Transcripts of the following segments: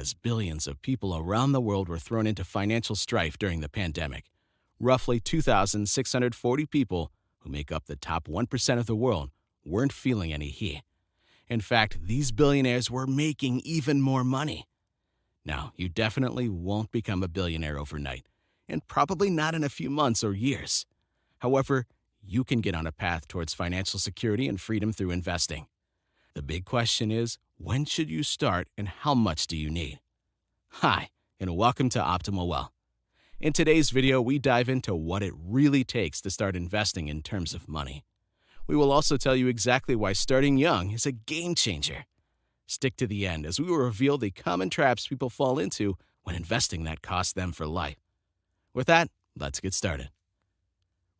as billions of people around the world were thrown into financial strife during the pandemic. Roughly 2,640 people, who make up the top 1% of the world, weren't feeling any heat. In fact, these billionaires were making even more money. Now, you definitely won't become a billionaire overnight, and probably not in a few months or years. However, you can get on a path towards financial security and freedom through investing. The big question is, when should you start and how much do you need? Hi, and welcome to Optimal Wealth. In today's video, we dive into what it really takes to start investing in terms of money. We will also tell you exactly why starting young is a game changer. Stick to the end as we will reveal the common traps people fall into when investing that costs them for life. With that, let's get started.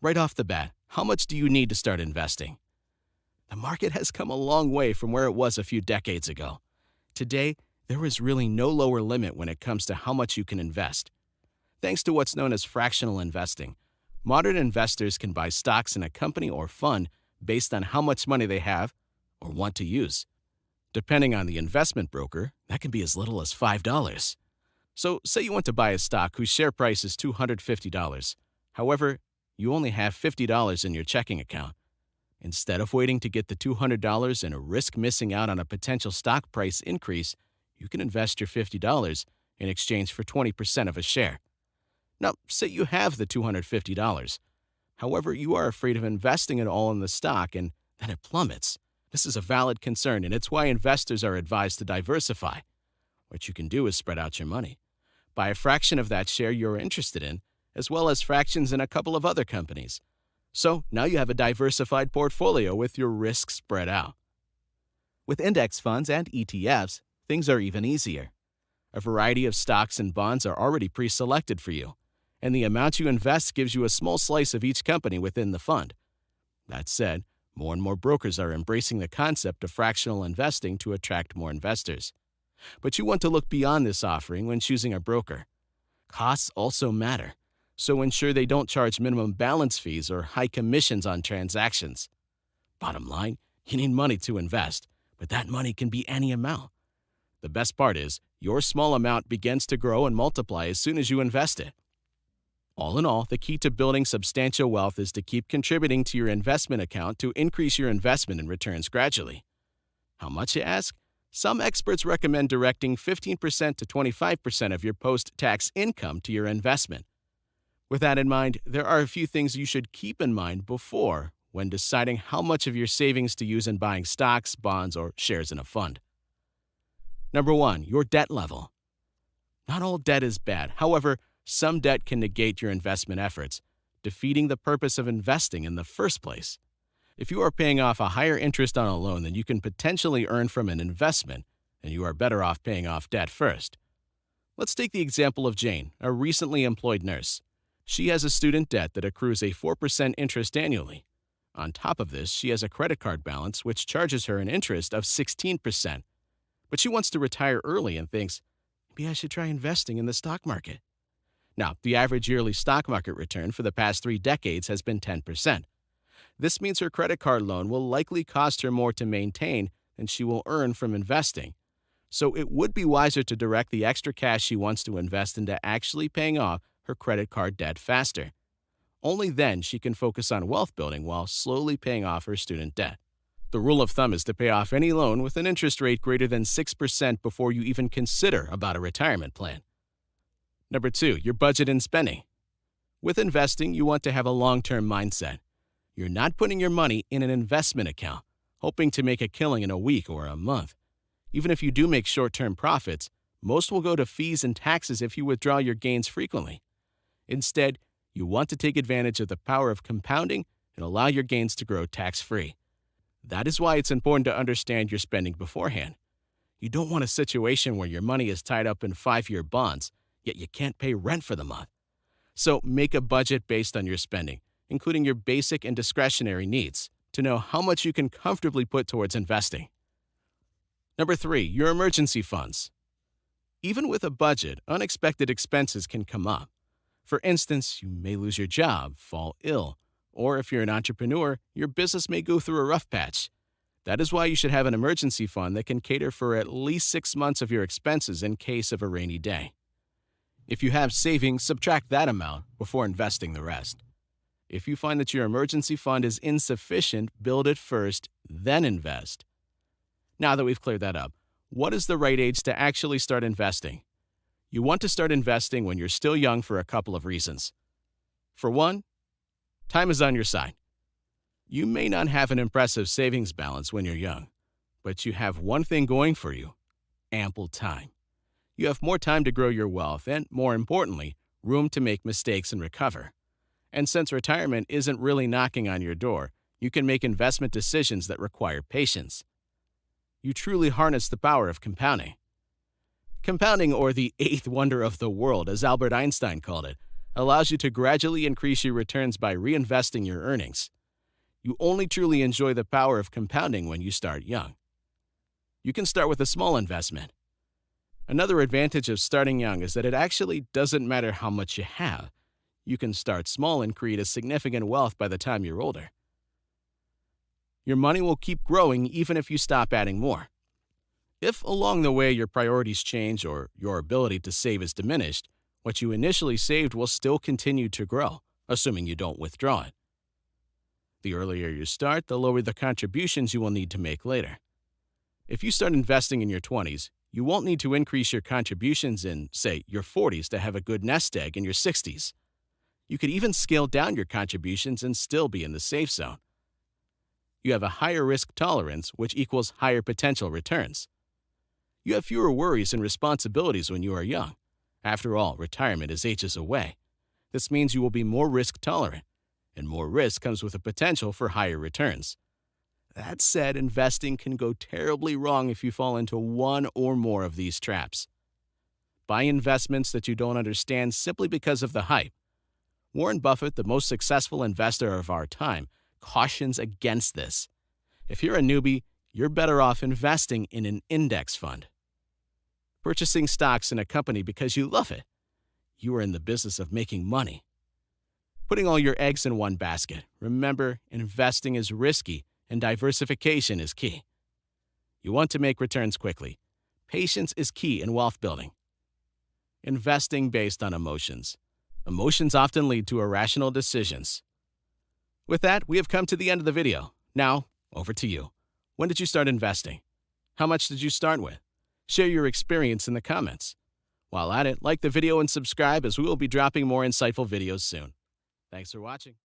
Right off the bat, how much do you need to start investing? The market has come a long way from where it was a few decades ago. Today, there is really no lower limit when it comes to how much you can invest. Thanks to what's known as fractional investing, modern investors can buy stocks in a company or fund based on how much money they have or want to use. Depending on the investment broker, that can be as little as $5. So, say you want to buy a stock whose share price is $250. However, you only have $50 in your checking account. Instead of waiting to get the $200 and risk missing out on a potential stock price increase, you can invest your $50 in exchange for 20% of a share. Now, say you have the $250. However, you are afraid of investing it all in the stock and then it plummets. This is a valid concern, and it's why investors are advised to diversify. What you can do is spread out your money. Buy a fraction of that share you're interested in, as well as fractions in a couple of other companies. So now you have a diversified portfolio with your risk spread out. With index funds and ETFs, things are even easier. A variety of stocks and bonds are already pre-selected for you, and the amount you invest gives you a small slice of each company within the fund. That said, more and more brokers are embracing the concept of fractional investing to attract more investors. But you want to look beyond this offering when choosing a broker. Costs also matter, so ensure they don't charge minimum balance fees or high commissions on transactions. Bottom line, you need money to invest, but that money can be any amount. The best part is, your small amount begins to grow and multiply as soon as you invest it. All in all, the key to building substantial wealth is to keep contributing to your investment account to increase your investment and returns gradually. How much, you ask? Some experts recommend directing 15% to 25% of your post-tax income to your investment. With that in mind, there are a few things you should keep in mind before when deciding how much of your savings to use in buying stocks, bonds, or shares in a fund. Number 1, your debt level. Not all debt is bad. However, some debt can negate your investment efforts, defeating the purpose of investing in the first place. If you are paying off a higher interest on a loan than you can potentially earn from an investment, then you are better off paying off debt first. Let's take the example of Jane, a recently employed nurse. She has a student debt that accrues a 4% interest annually. On top of this, she has a credit card balance which charges her an interest of 16%. But she wants to retire early and thinks, maybe I should try investing in the stock market. Now, the average yearly stock market return for the past 3 decades has been 10%. This means her credit card loan will likely cost her more to maintain than she will earn from investing. So it would be wiser to direct the extra cash she wants to invest into actually paying off her credit card debt faster. Only then she can focus on wealth building while slowly paying off her student debt. The rule of thumb is to pay off any loan with an interest rate greater than 6% before you even consider about a retirement plan. Number 2, your budget and spending. With investing, you want to have a long-term mindset. You're not putting your money in an investment account, hoping to make a killing in a week or a month. Even if you do make short-term profits, most will go to fees and taxes if you withdraw your gains frequently. Instead, you want to take advantage of the power of compounding and allow your gains to grow tax-free. That is why it's important to understand your spending beforehand. You don't want a situation where your money is tied up in 5-year bonds, yet you can't pay rent for the month. So make a budget based on your spending, including your basic and discretionary needs, to know how much you can comfortably put towards investing. Number 3, your emergency funds. Even with a budget, unexpected expenses can come up. For instance, you may lose your job, fall ill, or if you're an entrepreneur, your business may go through a rough patch. That is why you should have an emergency fund that can cater for at least 6 months of your expenses in case of a rainy day. If you have savings, subtract that amount before investing the rest. If you find that your emergency fund is insufficient, build it first, then invest. Now that we've cleared that up, what is the right age to actually start investing? You want to start investing when you're still young for a couple of reasons. For one, time is on your side. You may not have an impressive savings balance when you're young, but you have one thing going for you: ample time. You have more time to grow your wealth and, more importantly, room to make mistakes and recover. And since retirement isn't really knocking on your door, you can make investment decisions that require patience. You truly harness the power of compounding. Compounding, or the eighth wonder of the world, as Albert Einstein called it, allows you to gradually increase your returns by reinvesting your earnings. You only truly enjoy the power of compounding when you start young. You can start with a small investment. Another advantage of starting young is that it actually doesn't matter how much you have. You can start small and create a significant wealth by the time you're older. Your money will keep growing even if you stop adding more. If along the way your priorities change or your ability to save is diminished, what you initially saved will still continue to grow, assuming you don't withdraw it. The earlier you start, the lower the contributions you will need to make later. If you start investing in your 20s, you won't need to increase your contributions in, say, your 40s to have a good nest egg in your 60s. You could even scale down your contributions and still be in the safe zone. You have a higher risk tolerance, which equals higher potential returns. You have fewer worries and responsibilities when you are young. After all, retirement is ages away. This means you will be more risk tolerant, and more risk comes with a potential for higher returns. That said, investing can go terribly wrong if you fall into one or more of these traps. Buy investments that you don't understand simply because of the hype. Warren Buffett, the most successful investor of our time, cautions against this. If you're a newbie, you're better off investing in an index fund. Purchasing stocks in a company because you love it. You are in the business of making money. Putting all your eggs in one basket. Remember, investing is risky and diversification is key. You want to make returns quickly. Patience is key in wealth building. Investing based on emotions. Emotions often lead to irrational decisions. With that, we have come to the end of the video. Now, over to you. When did you start investing? How much did you start with? Share your experience in the comments. While at it, like the video and subscribe, as we will be dropping more insightful videos soon. Thanks for watching.